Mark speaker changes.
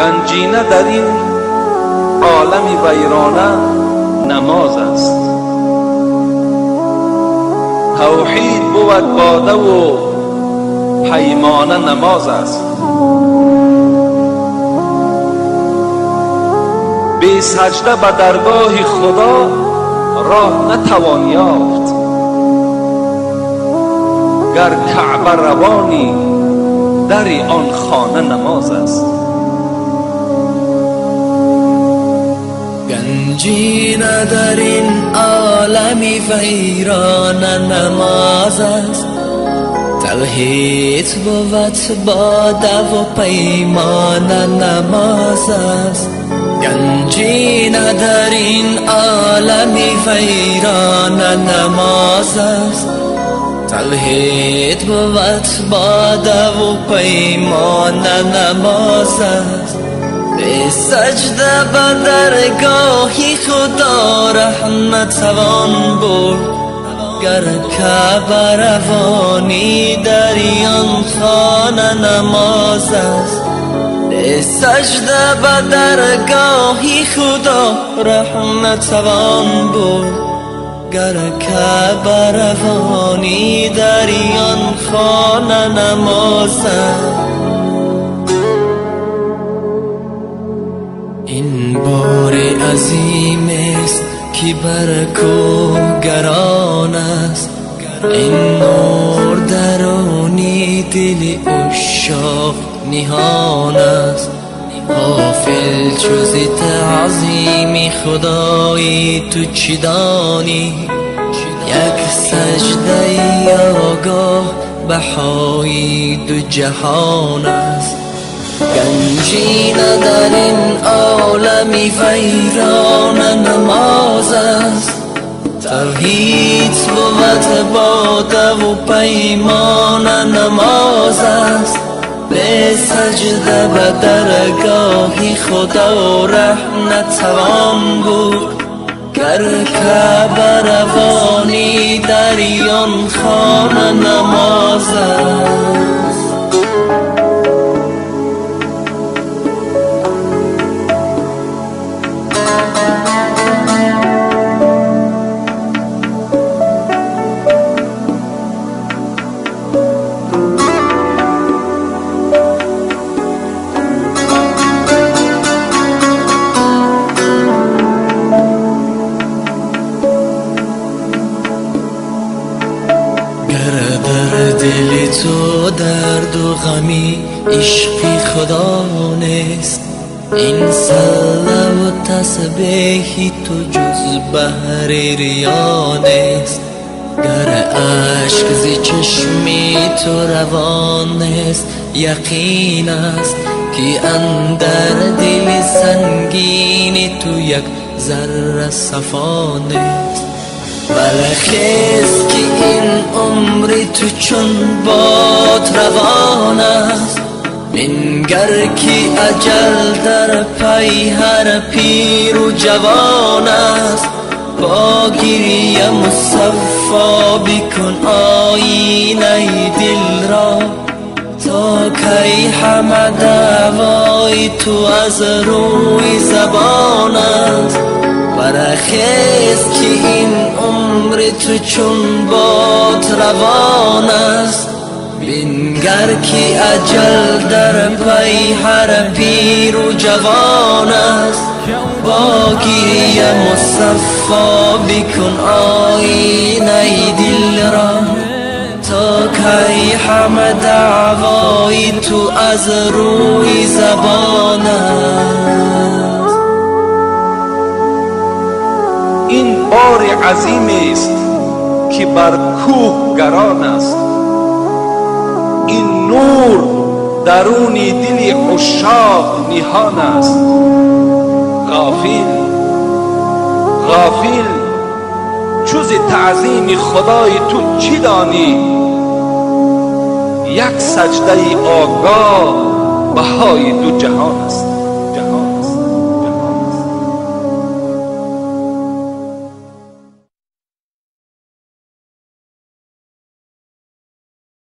Speaker 1: گنجینه در این عالم ویرانه نماز است. توحید بود باده و پیمانه نماز است. بی سجده به درگاه خدا راه نتوان یافت. گر کعبه روانی در آن خانه نماز است.
Speaker 2: گنجینه در این عالمی ویران نماز است. توحید بود باده و پیمان نماز است. گنجینه در این عالمی ویران نماز است. توحید بود باده و پیمان نماز است. به سجده به درگاهی خدا ره نتوان برد. گر کعبه روانی در آن خانه نماز است. به سجده به درگاهی خدا ره نتوان برد. گر کعبه روانی در آن خانه نماز است. این بار عظیم است که بر کوه گران است. این نور درونی دل عشاق نهان است. غافل جز تعظیم خدای تو چی دانی؟ یک سجده آگاه بهای دو جهان است. گنجینه در این عالمی ویران نماز است. توحید بود باده و پیمان نماز است. به سجده به درگاهی خدا ره نتوان بود. گر کعبه روانی در آن خانه نماز است. دل تو درد و غمی عشق خدا نیست. این صله و تسبیح تو جز بحر ریا نیست. گر عشق ز چشمی تو روان نیست. یقین است که اندر دل سنگین تو یک ذره صفا نیست. بلخیز که این عمر تو چون باد روان است. بنگر که اجل در پی هر پیر و جوان است. با گریه مصفا بکن آینه دل را. تا کی همه دعوای تو از روی زبان است. برخیز که این عمر تو چون باد روان است. بنگر که اجل در پی هر پیر و جوان است. با گریه مصفا بکن آینه دل را. تا کی همه دعوای تو از روی زبان است.
Speaker 1: این بار عظیم است که بر کوه گران است. این نور درونی دل عشاق نهان است. غافل جز تعظیم خدای تو چی دانی؟ یک سجده آگاه بهای دو جهان است.